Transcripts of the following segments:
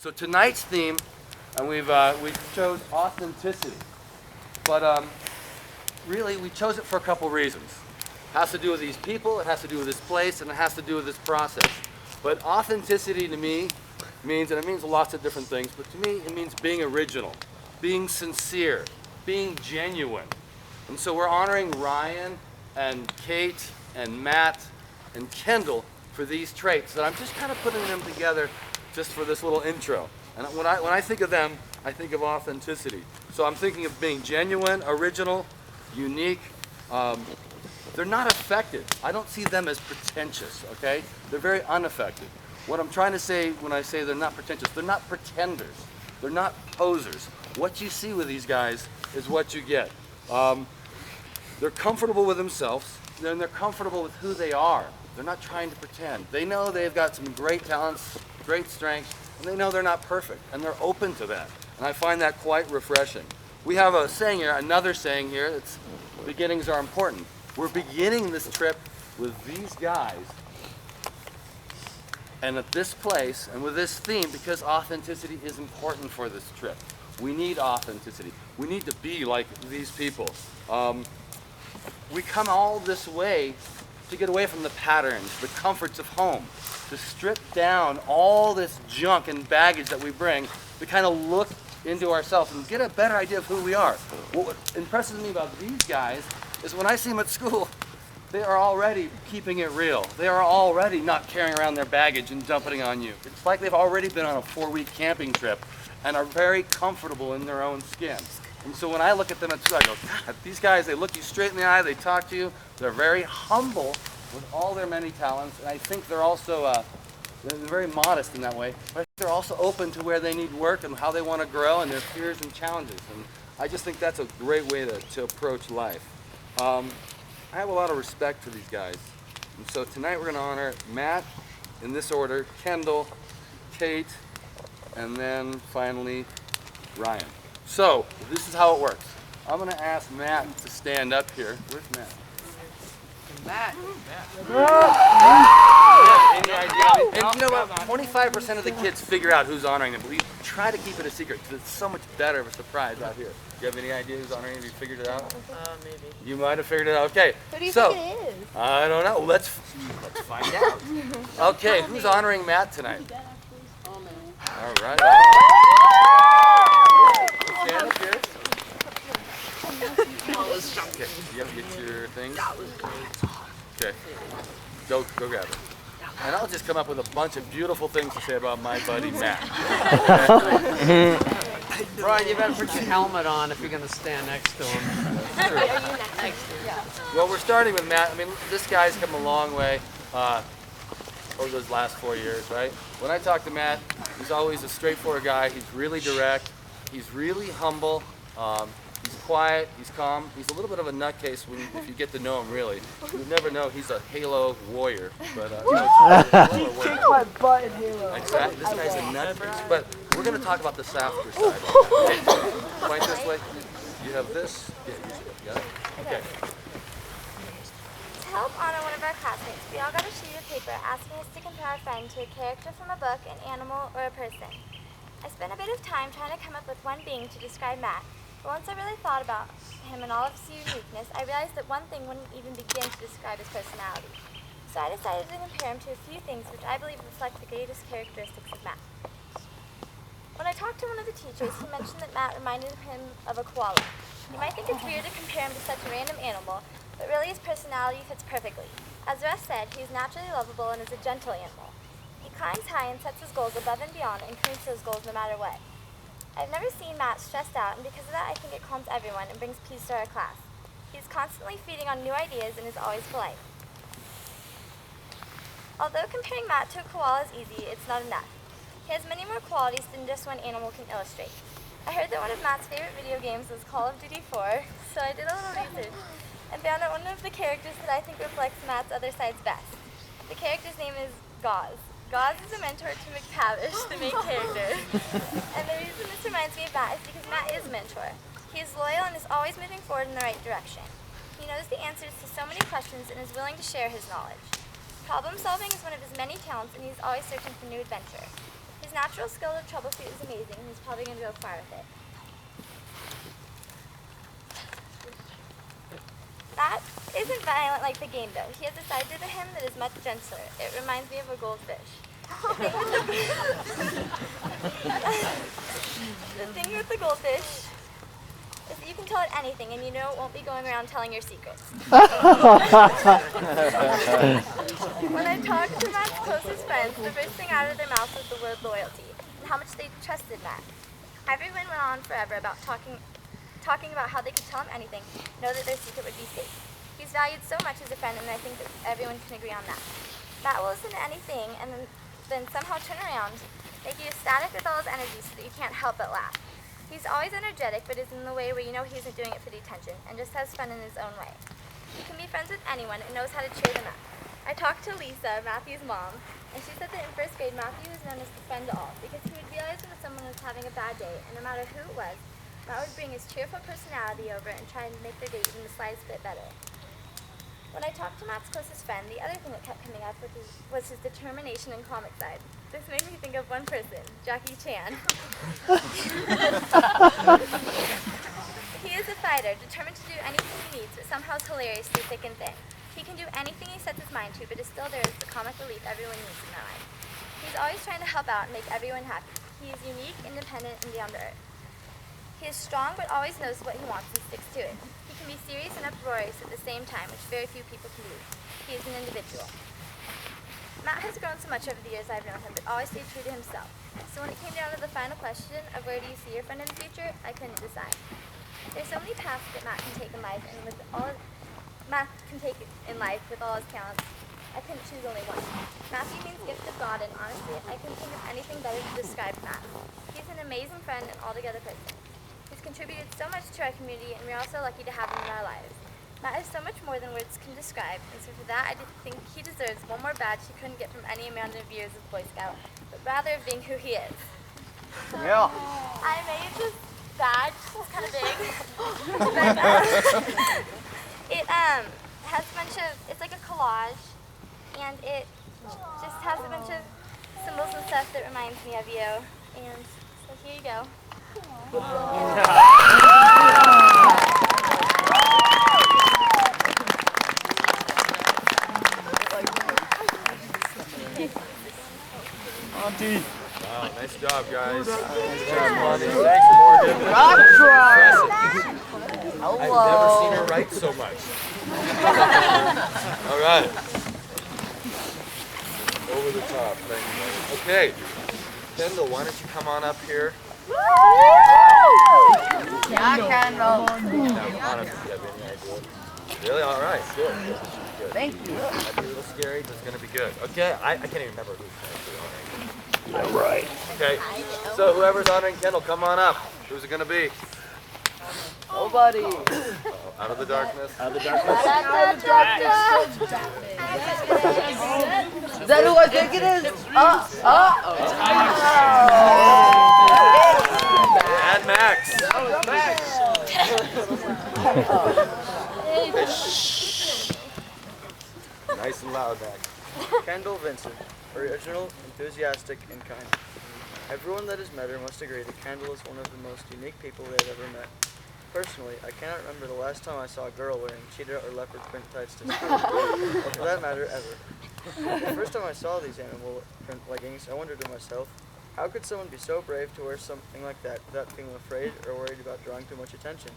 So tonight's theme, and we chose authenticity, but really we chose it for a couple reasons. It has to do with these people, it has to do with this place, and it has to do with this process. But authenticity to me means, and it means lots of different things, but to me it means being original, being sincere, being genuine. And so we're honoring Ryan and Kate and Matt and Kendall for these traits that I'm just kind of putting them together just for this little intro. And when I think of them, I think of authenticity. So I'm thinking of being genuine, original, unique. They're not affected. I don't see them as pretentious, okay? They're very unaffected. What I'm trying to say when I say they're not pretentious, they're not pretenders. They're not posers. What you see with these guys is what you get. They're comfortable with themselves, and they're comfortable with who they are. They're not trying to pretend. They know they've got some great talents, great strengths, and they know they're not perfect, and they're open to that. And I find that quite refreshing. We have a saying here, another saying here, it's beginnings are important. We're beginning this trip with these guys and at this place and with this theme because authenticity is important for this trip. We need authenticity. We need to be like these people. We come all this way to get away from the patterns, the comforts of home, to strip down all this junk and baggage that we bring, to kind of look into ourselves and get a better idea of who we are. What impresses me about these guys is when I see them at school, they are already keeping it real. They are already not carrying around their baggage and dumping it on you. It's like they've already been on a 4-week camping trip and are very comfortable in their own skin. And so when I look at them at school, I go, God, these guys, they look you straight in the eye, they talk to you, they're very humble with all their many talents, and I think they're also they're very modest in that way, but I think they're also open to where they need work and how they want to grow and their fears and challenges. And I just think that's a great way to approach life. I have a lot of respect for these guys. And so tonight we're going to honor Matt in this order, Kendall, Kate, and then finally Ryan. So this is how it works. I'm going to ask Matt to stand up here. Where's Matt? Matt. Any idea? And you know what? 25% of the kids figure out who's honoring them. We try to keep it a secret because it's so much better of a surprise out here. Do you have any idea who's honoring them? Have you figured it out? Maybe. You might have figured it out. Okay. Who do you think it is? I don't know. Let's find out. Okay, who's honoring Matt tonight? All right. Stand up here. Okay, you have to get your things. Okay, go grab it. And I'll just come up with a bunch of beautiful things to say about my buddy Matt. Brian, you better put your helmet on if you're going to stand next to him. Well, we're starting with Matt. I mean, this guy's come a long way over those last 4 years, right? When I talk to Matt, he's always a straightforward guy. He's really direct. He's really humble. He's quiet, he's calm. He's a little bit of a nutcase if you get to know him, really. You never know he's a Halo warrior. But He kicked my butt in Halo. Exactly. This guy's a nutcase. But we're going to talk about the softer side. Okay. Point this way. You have this. Yeah, you got it? Okay. To help honor one of our classmates, we all got a sheet of paper asking us to compare our friend to a character from a book, an animal, or a person. I spent a bit of time trying to come up with one being to describe Matt. But once I really thought about him and all of his uniqueness, I realized that one thing wouldn't even begin to describe his personality. So I decided to compare him to a few things which I believe reflect the greatest characteristics of Matt. When I talked to one of the teachers, he mentioned that Matt reminded him of a koala. You might think it's weird to compare him to such a random animal, but really his personality fits perfectly. As Russ said, he's naturally lovable and is a gentle animal. He climbs high and sets his goals above and beyond and creates those goals no matter what. I've never seen Matt stressed out, and because of that I think it calms everyone and brings peace to our class. He's constantly feeding on new ideas and is always polite. Although comparing Matt to a koala is easy, it's not enough. He has many more qualities than just one animal can illustrate. I heard that one of Matt's favorite video games was Call of Duty 4, so I did a little research and found that one of the characters that I think reflects Matt's other sides best. The character's name is Gauze. Gauze is a mentor to McTavish, the main character. And the reason this reminds me of Matt is because Matt is a mentor. He is loyal and is always moving forward in the right direction. He knows the answers to so many questions and is willing to share his knowledge. Problem solving is one of his many talents and he's always searching for new adventure. His His natural skill to troubleshoot is amazing, and he's probably going to go far with it. That isn't violent like the game, though. He has a side to him that is much gentler. It reminds me of a goldfish. The thing with the goldfish is that you can tell it anything, and you know it won't be going around telling your secrets. When I talked to Matt's closest friends, the first thing out of their mouth was the word loyalty, and how much they trusted Matt. Everyone went on forever about talking about how they could tell him anything, know that their secret would be safe. He's valued so much as a friend, and I think that everyone can agree on that. Matt will listen to anything, and then somehow turn around, make you ecstatic with all his energy so that you can't help but laugh. He's always energetic, but is in the way where you know he isn't doing it for the attention, and just has fun in his own way. He can be friends with anyone and knows how to cheer them up. I talked to Lisa, Matthew's mom, and she said that in first grade, Matthew was known as the friend to all, because he would realize when someone was having a bad day, and no matter who it was, Matt would bring his cheerful personality over and try and make their day even the slightest bit better. When I talked to Matt's closest friend, the other thing that kept coming up was his determination and comic side. This made me think of one person, Jackie Chan. He is a fighter, determined to do anything he needs, but somehow is hilarious through thick and thin. He can do anything he sets his mind to, but is still there as the comic relief everyone needs in their life. He's always trying to help out and make everyone happy. He is unique, independent, and down to earth. He is strong, but always knows what he wants and sticks to it. He can be serious and uproarious at the same time, which very few people can do. He is an individual. Matt has grown so much over the years I've known him, but always stayed true to himself. So when it came down to the final question of where do you see your friend in the future, I couldn't decide. There's so many paths that Matt can take in life, and with all Matt can take in life with all his talents, I couldn't choose only one. Matthew means gift of God, and honestly, I couldn't think of anything better to describe Matt. He's an amazing friend and altogether person. He's contributed so much to our community, and we're also lucky to have him in our lives. Matt is so much more than words can describe, and so for that, I think he deserves one more badge he couldn't get from any amount of years as Boy Scout, but rather of being who he is. Yeah. I made this badge. It's kind of big. It has a bunch of, it's like a collage, and it just has a bunch of symbols and stuff that reminds me of you. And so here you go. Auntie. Wow, nice job, guys. Nice job, Lonnie. Thanks, Morgan. I've never seen her write so much. All right. Over the top. Thank you, Morgan. Okay. Kendall, why don't you come on up here? Yeah, Kendall. Honestly, do you have any idea? Really? All right. Good. Good. Thank you. Might be a little scary, but it's going to be good. Okay. I can't even remember who's actually honoring. Yeah, right. Okay. So whoever's honoring Kendall, come on up. Who's it going to be? Nobody. Out of the darkness. Out of the darkness. Is that who I think it is? And Max. Nice and loud, Max. Kendall Vincent, original, enthusiastic, and kind. Everyone that has met her must agree that Kendall is one of the most unique people they have ever met. Personally, I cannot remember the last time I saw a girl wearing cheetah or leopard print tights to school, or for that matter, ever. The first time I saw these animal print leggings, I wondered to myself, how could someone be so brave to wear something like that without feeling afraid or worried about drawing too much attention?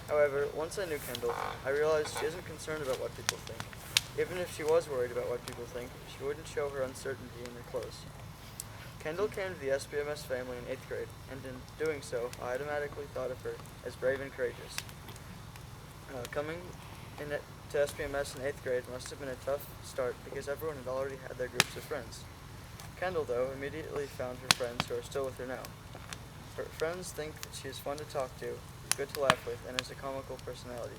However, once I knew Kendall, I realized she isn't concerned about what people think. Even if she was worried about what people think, she wouldn't show her uncertainty in her clothes. Kendall came to the SBMS family in 8th grade, and in doing so, I automatically thought of her as brave and courageous. Coming in to SBMS in 8th grade must have been a tough start because everyone had already had their groups of friends. Kendall, though, immediately found her friends who are still with her now. Her friends think that she is fun to talk to, good to laugh with, and has a comical personality.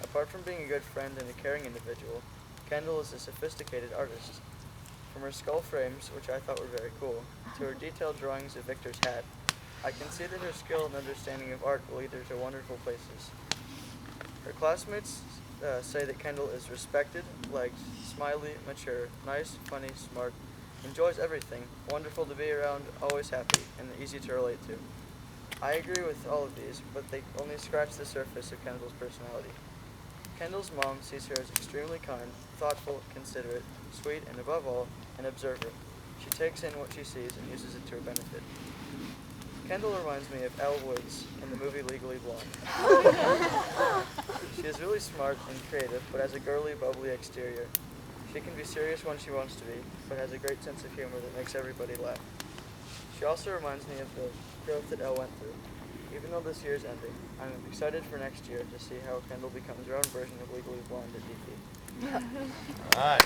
Apart from being a good friend and a caring individual, Kendall is a sophisticated artist. From her skull frames, which I thought were very cool, to her detailed drawings of Victor's hat, I can see that her skill and understanding of art will lead her to wonderful places. Her classmates say that Kendall is respected, liked, smiley, mature, nice, funny, smart, enjoys everything, wonderful to be around, always happy, and easy to relate to. I agree with all of these, but they only scratch the surface of Kendall's personality. Kendall's mom sees her as extremely kind, thoughtful, considerate, sweet, and above all, an observer. She takes in what she sees and uses it to her benefit. Kendall reminds me of Elle Woods in the movie Legally Blonde. She is really smart and creative, but has a girly, bubbly exterior. She can be serious when she wants to be, but has a great sense of humor that makes everybody laugh. She also reminds me of the growth that Elle went through. Even though this year is ending, I'm excited for next year to see how Kendall becomes her own version of Legally Blonde at DP. All right.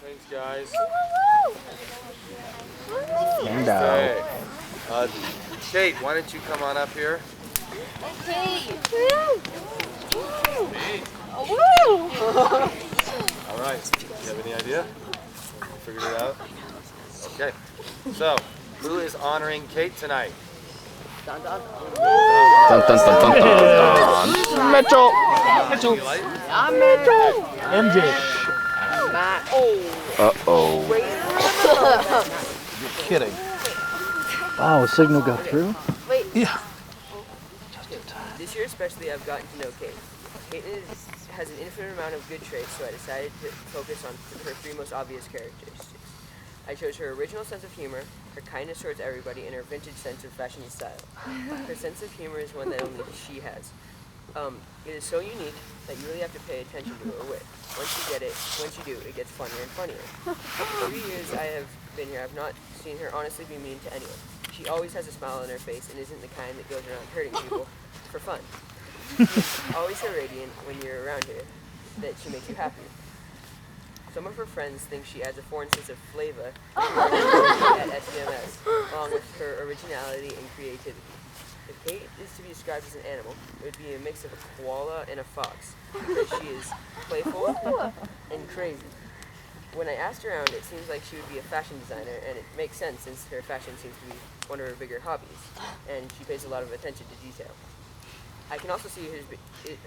Thanks, guys. Okay. Kate, why don't you come on up here? All right. Do you have any idea? Figured it out? Okay. So, who is honoring Kate tonight? Dun, dun, Dun, dun, dun, dun, dun, dun. Mitchell. Mitchell. I'm Mitchell. MJ. Matt. Uh-oh. You're kidding. Wow, a signal got through? Yeah. This year especially, I've gotten to know Kate. Kate has an infinite amount of good traits, so I decided to focus on her three most obvious characteristics. I chose her original sense of humor, her kindness towards everybody, and her vintage sense of fashion and style. Her sense of humor is one that only she has. It is so unique that you really have to pay attention to her wit. Once you get it, once you do, it gets funnier and funnier. For 3 years I have been here, I've not seen her honestly be mean to anyone. She always has a smile on her face and isn't the kind that goes around hurting people for fun. She's always so radiant when you're around her that she makes you happy. Some of her friends think she adds a foreign sense of flavor at SBMS, along with her originality and creativity. If Kate is to be described as an animal, it would be a mix of a koala and a fox, because she is playful and crazy. When I asked around, it seems like she would be a fashion designer, and it makes sense since her fashion seems to be one of her bigger hobbies, and she pays a lot of attention to detail. I can also see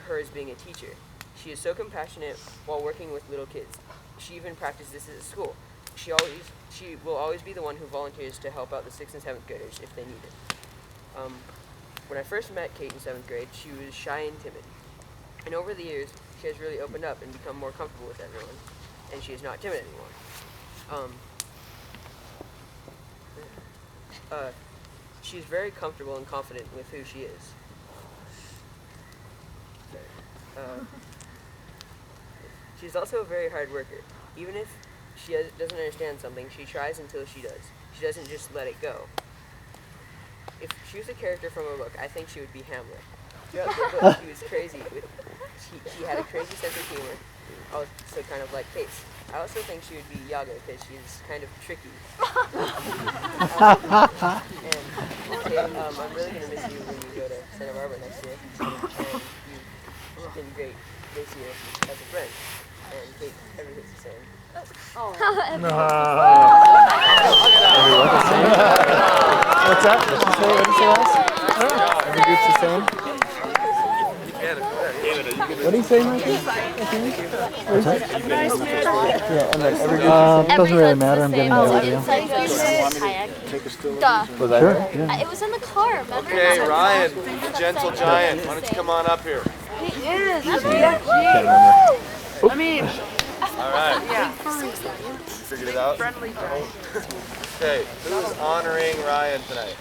her as being a teacher. She is so compassionate while working with little kids. She even practices this at school. She will always be the one who volunteers to help out the 6th and 7th graders if they need it. When I first met Kate in 7th grade, she was shy and timid. And over the years, she has really opened up and become more comfortable with everyone. And she is not timid anymore. She is very comfortable and confident with who she is. She's also a very hard worker. Even if she doesn't understand something, she tries until she does. She doesn't just let it go. If she was a character from a book, I think she would be Hamlet. Throughout the book, she was crazy. She had a crazy sense of humor, also kind of like Kate's. I also think she would be Yaga because she's kind of tricky. And Kate, I'm really going to miss you when you go to Santa Barbara next year. And you've been great this year as a friend. And Kate, everything's the same. What's that? What did you say last? Every group's the same? What do you say, Mikey? What's that? Yeah, and then every group doesn't really matter. I'm getting the video. Was that her? Yeah. It was in the car, remember? Okay, Ryan, the gentle giant, why don't you come on up here? Can't remember. I mean, All right. yeah. Figured it out? Friendly giant. Okay, who is honoring Ryan tonight?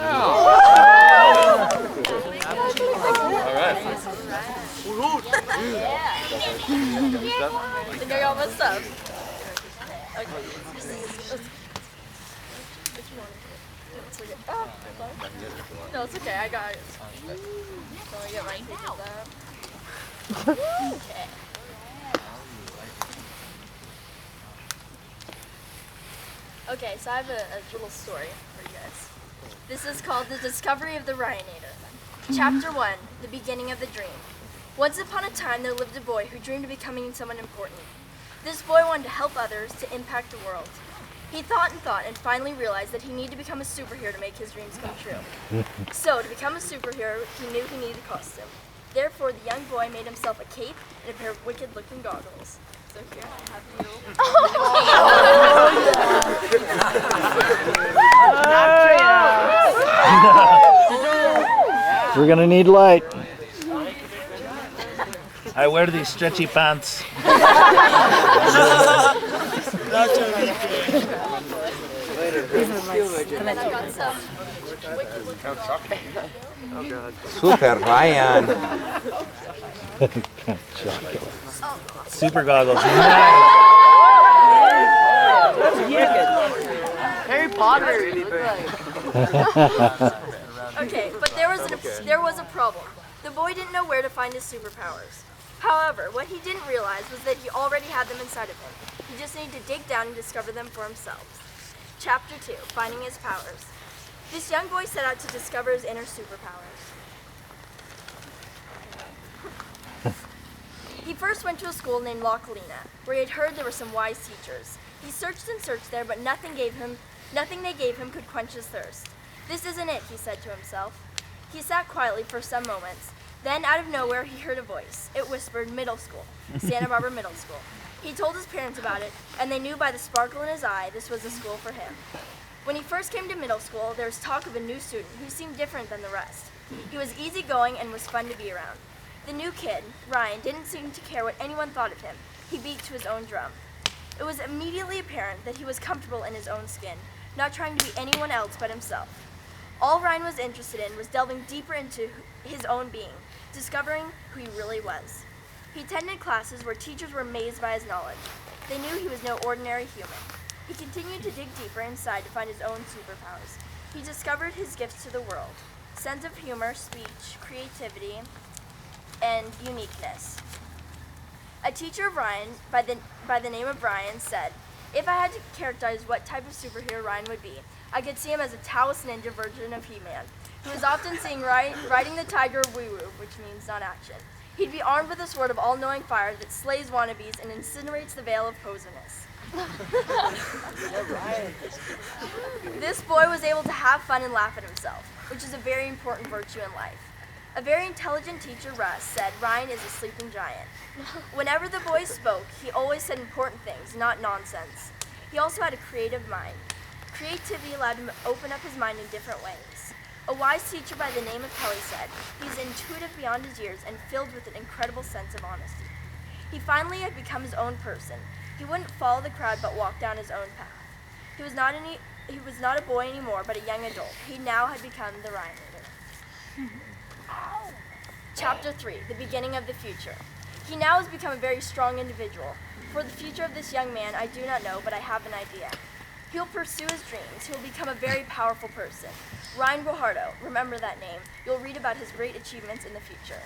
All right. I think I got my stuff. No, it's okay. I got it. So I get mine now. Okay. Okay, so I have a little story for you guys. This is called The Discovery of the Ryanator. Chapter 1, The Beginning of the Dream. Once upon a time, there lived a boy who dreamed of becoming someone important. This boy wanted to help others to impact the world. He thought and finally realized that he needed to become a superhero to make his dreams come true. So, to become a superhero, he knew he needed a costume. Therefore, the young boy made himself a cape and a pair of wicked-looking goggles. So here I have you. We're gonna need light. I wear these stretchy pants. And then I got some Super Ryan. Super goggles. Harry Potter. Okay, but there was a problem. The boy didn't know where to find his superpowers. However, what he didn't realize was that he already had them inside of him. He just needed to dig down and discover them for himself. Chapter 2, Finding His Powers. This young boy set out to discover his inner superpowers. He first went to a school named La Colina, where he had heard there were some wise teachers. He searched and searched there, but nothing they gave him could quench his thirst. This isn't it, he said to himself. He sat quietly for some moments. Then, out of nowhere, he heard a voice. It whispered, "Middle school, Santa Barbara Middle School." He told his parents about it, and they knew by the sparkle in his eye this was a school for him. When he first came to middle school, there was talk of a new student who seemed different than the rest. He was easygoing and was fun to be around. The new kid, Ryan, didn't seem to care what anyone thought of him. He beat to his own drum. It was immediately apparent that he was comfortable in his own skin, not trying to be anyone else but himself. All Ryan was interested in was delving deeper into his own being, discovering who he really was. He attended classes where teachers were amazed by his knowledge. They knew he was no ordinary human. He continued to dig deeper inside to find his own superpowers. He discovered his gifts to the world: sense of humor, speech, creativity, and uniqueness. A teacher of Ryan, by the name of Brian, said, "If I had to characterize what type of superhero Ryan would be, I could see him as a Taoist ninja version of He-Man, who is often seen riding the tiger of woo-woo, which means non-action. He'd be armed with a sword of all-knowing fire that slays wannabes and incinerates the veil of poserness." This boy was able to have fun and laugh at himself, which is a very important virtue in life. A very intelligent teacher, Russ, said Ryan is a sleeping giant. Whenever the boy spoke, he always said important things, not nonsense. He also had a creative mind. Creativity allowed him to open up his mind in different ways. A wise teacher by the name of Kelly said, "He's intuitive beyond his years and filled with an incredible sense of honesty." He finally had become his own person. He wouldn't follow the crowd but walk down his own path. He was not a boy anymore, but a young adult. He now had become the Ryan leader. Chapter 3, the beginning of the future. He now has become a very strong individual. For the future of this young man, I do not know, but I have an idea. He'll pursue his dreams. He'll become a very powerful person. Ryan Guajardo, remember that name. You'll read about his great achievements in the future.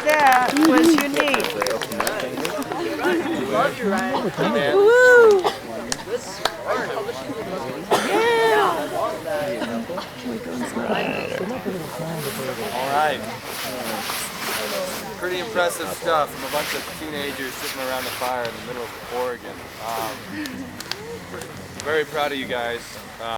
That was unique. Love you, Ryan. All right. Pretty impressive stuff from a bunch of teenagers sitting around the fire in the middle of Oregon. Very proud of you guys.